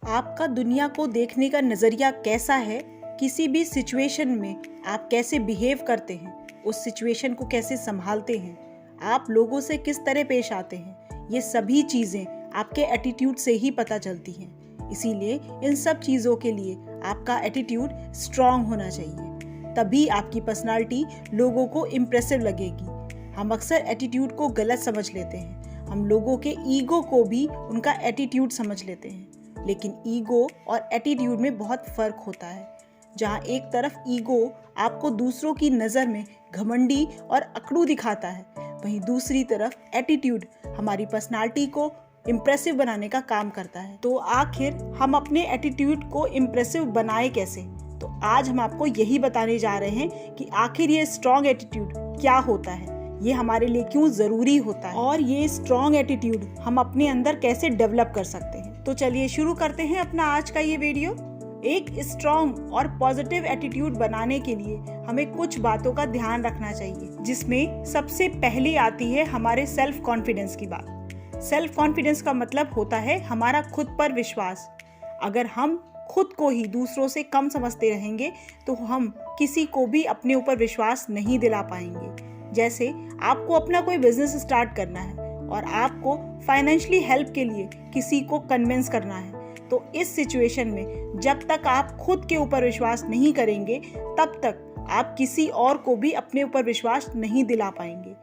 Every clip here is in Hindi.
आपका दुनिया को देखने का नज़रिया कैसा है, किसी भी सिचुएशन में आप कैसे बिहेव करते हैं, उस सिचुएशन को कैसे संभालते हैं, आप लोगों से किस तरह पेश आते हैं, ये सभी चीज़ें आपके एटीट्यूड से ही पता चलती हैं। इसीलिए इन सब चीज़ों के लिए आपका एटीट्यूड स्ट्रांग होना चाहिए, तभी आपकी पर्सनालिटी लोगों को इम्प्रेसिव लगेगी। हम अक्सर एटीट्यूड को गलत समझ लेते हैं, हम लोगों के ईगो को भी उनका एटीट्यूड समझ लेते हैं, लेकिन ईगो और एटीट्यूड में बहुत फ़र्क होता है। जहाँ एक तरफ ईगो आपको दूसरों की नज़र में घमंडी और अकड़ू दिखाता है, वहीं दूसरी तरफ एटीट्यूड हमारी पर्सनालिटी को इम्प्रेसिव बनाने का काम करता है। तो आखिर हम अपने एटीट्यूड को इम्प्रेसिव बनाए कैसे? तो आज हम आपको यही बताने जा रहे हैं कि आखिर ये स्ट्रॉन्ग एटीट्यूड क्या होता है, ये हमारे लिए क्यों ज़रूरी होता है और ये स्ट्रॉन्ग एटीट्यूड हम अपने अंदर कैसे डेवलप कर सकते हैं। तो चलिए शुरू करते हैं अपना आज का ये वीडियो। एक स्ट्रॉन्ग और पॉजिटिव एटीट्यूड बनाने के लिए हमें कुछ बातों का ध्यान रखना चाहिए, जिसमें सबसे पहले आती है हमारे सेल्फ कॉन्फिडेंस की बात। सेल्फ कॉन्फिडेंस का मतलब होता है हमारा खुद पर विश्वास। अगर हम खुद को ही दूसरों से कम समझते रहेंगे तो हम किसी को भी अपने ऊपर विश्वास नहीं दिला पाएंगे। जैसे आपको अपना कोई बिजनेस स्टार्ट करना है और आपको फाइनेंशियली हेल्प के लिए किसी को कन्विंस करना है, तो इस सिचुएशन में जब तक आप खुद के ऊपर विश्वास नहीं करेंगे तब तक आप किसी और को भी अपने ऊपर विश्वास नहीं दिला पाएंगे।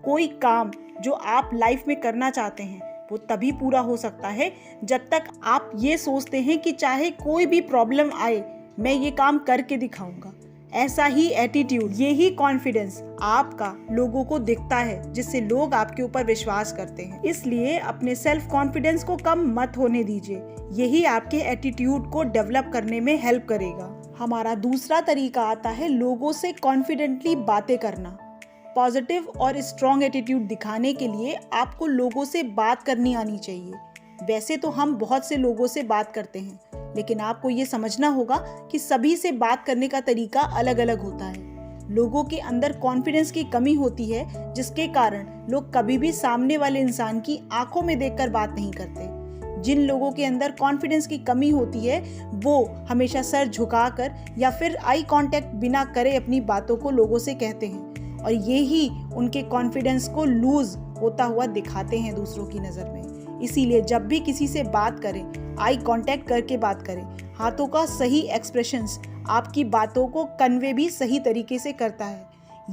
कोई काम जो आप लाइफ में करना चाहते हैं वो तभी पूरा हो सकता है जब तक आप ये सोचते हैं कि चाहे कोई भी प्रॉब्लम आए मैं ये काम करके दिखाऊंगा। ऐसा ही एटीट्यूड, यही कॉन्फिडेंस आपका लोगों को दिखता है, जिससे लोग आपके ऊपर विश्वास करते हैं। इसलिए अपने सेल्फ कॉन्फिडेंस को कम मत होने दीजिए, यही आपके एटीट्यूड को डेवलप करने में हेल्प करेगा। हमारा दूसरा तरीका आता है लोगों से कॉन्फिडेंटली बातें करना। पॉजिटिव और स्ट्रॉन्ग एटीट्यूड दिखाने के लिए आपको लोगों से बात करनी आनी चाहिए। वैसे तो हम बहुत से लोगों से बात करते हैं, लेकिन आपको ये समझना होगा कि सभी से बात करने का तरीका अलग अलग होता है। लोगों के अंदर कॉन्फिडेंस की कमी होती है, जिसके कारण लोग कभी भी सामने वाले इंसान की आंखों में देखकर बात नहीं करते। जिन लोगों के अंदर कॉन्फिडेंस की कमी होती है वो हमेशा सर झुकाकर या फिर आई कांटेक्ट बिना करे अपनी बातों को लोगों से कहते हैं, और ये ही उनके कॉन्फिडेंस को लूज होता हुआ दिखाते हैं दूसरों की नज़र में। इसीलिए जब भी किसी से बात करें, आई कांटेक्ट करके बात करें। हाथों का सही एक्सप्रेशंस आपकी बातों को कन्वे भी सही तरीके से करता है।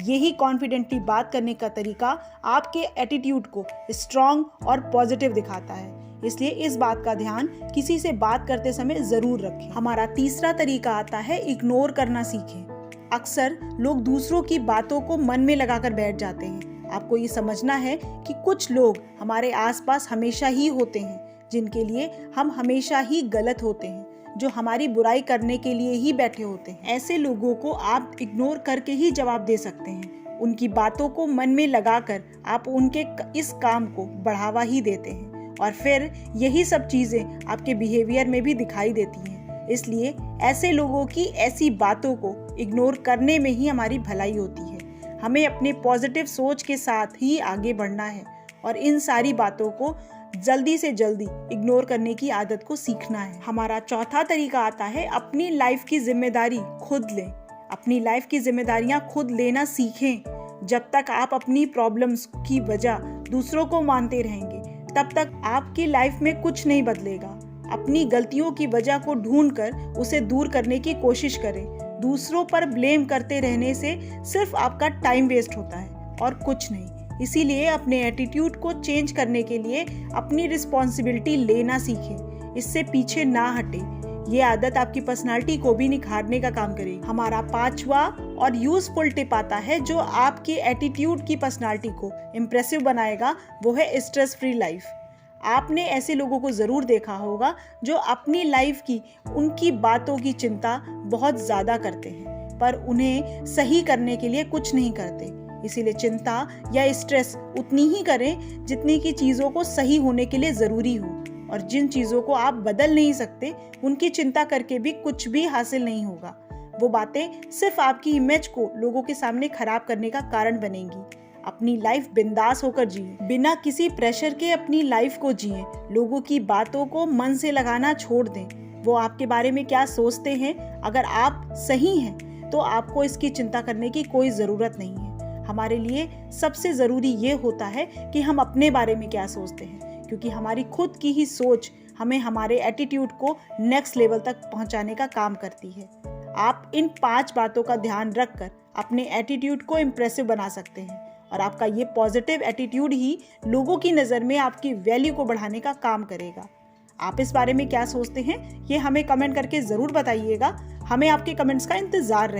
यही कॉन्फिडेंटली बात करने का तरीका आपके एटीट्यूड को स्ट्रॉन्ग और पॉजिटिव दिखाता है। इसलिए इस बात का ध्यान किसी से बात करते समय ज़रूर रखें। हमारा तीसरा तरीका आता है इग्नोर करना सीखें। अक्सर लोग दूसरों की बातों को मन में लगाकर बैठ जाते हैं। आपको ये समझना है कि कुछ लोग हमारे आसपास हमेशा ही होते हैं जिनके लिए हम हमेशा ही गलत होते हैं, जो हमारी बुराई करने के लिए ही बैठे होते हैं। ऐसे लोगों को आप इग्नोर करके ही जवाब दे सकते हैं। उनकी बातों को मन में लगाकर आप उनके इस काम को बढ़ावा ही देते हैं, और फिर यही सब चीज़ें आपके बिहेवियर में भी दिखाई देती हैं। इसलिए ऐसे लोगों की ऐसी बातों को इग्नोर करने में ही हमारी भलाई होती है। हमें अपने पॉजिटिव सोच के साथ ही आगे बढ़ना है और इन सारी बातों को जल्दी से जल्दी इग्नोर करने की आदत को सीखना है। हमारा चौथा तरीका आता है अपनी लाइफ की जिम्मेदारी खुद लें। अपनी लाइफ की जिम्मेदारियां खुद लेना सीखें। जब तक आप अपनी प्रॉब्लम्स की वजह दूसरों को मानते रहेंगे तब तक आपकी लाइफ में कुछ नहीं बदलेगा। अपनी गलतियों की वजह को ढूंढकर उसे दूर करने की कोशिश करें। दूसरों पर ब्लेम करते रहने से सिर्फ आपका टाइम वेस्ट होता है और कुछ नहीं। इसीलिए अपने एटीट्यूड को चेंज करने के लिए अपनी रिस्पॉन्सिबिलिटी लेना सीखें, इससे पीछे ना हटें। ये आदत आपकी पर्सनालिटी को भी निखारने का काम करेगी। हमारा पांचवा और यूजफुल टिप आता है जो आपके एटीट्यूड की पर्सनालिटी को इम्प्रेसिव बनाएगा, वो है स्ट्रेस फ्री लाइफ। आपने ऐसे लोगों को ज़रूर देखा होगा जो अपनी लाइफ की उनकी बातों की चिंता बहुत ज़्यादा करते हैं, पर उन्हें सही करने के लिए कुछ नहीं करते। इसीलिए चिंता या स्ट्रेस उतनी ही करें जितनी की चीज़ों को सही होने के लिए ज़रूरी हो, और जिन चीज़ों को आप बदल नहीं सकते उनकी चिंता करके भी कुछ भी हासिल नहीं होगा। वो बातें सिर्फ आपकी इमेज को लोगों के सामने खराब करने का कारण बनेंगी। अपनी लाइफ बिंदास होकर जिए, बिना किसी प्रेशर के अपनी लाइफ को जिए। लोगों की बातों को मन से लगाना छोड़ दें। वो आपके बारे में क्या सोचते हैं। अगर आप सही हैं तो आपको इसकी चिंता करने की कोई ज़रूरत नहीं है। हमारे लिए सबसे ज़रूरी ये होता है कि हम अपने बारे में क्या सोचते हैं, क्योंकि हमारी खुद की ही सोच हमें हमारे एटीट्यूड को नेक्स्ट लेवल तक पहुंचाने का काम करती है। आप इन 5 बातों का ध्यान रखकर अपने एटीट्यूड को इम्प्रेसिव बना सकते हैं और आपका ये पॉजिटिव एटीट्यूड ही लोगों की नज़र में आपकी वैल्यू को बढ़ाने का काम करेगा। आप इस बारे में क्या सोचते हैं, ये हमें कमेंट करके ज़रूर बताइएगा। हमें आपके कमेंट्स का इंतज़ार रहे।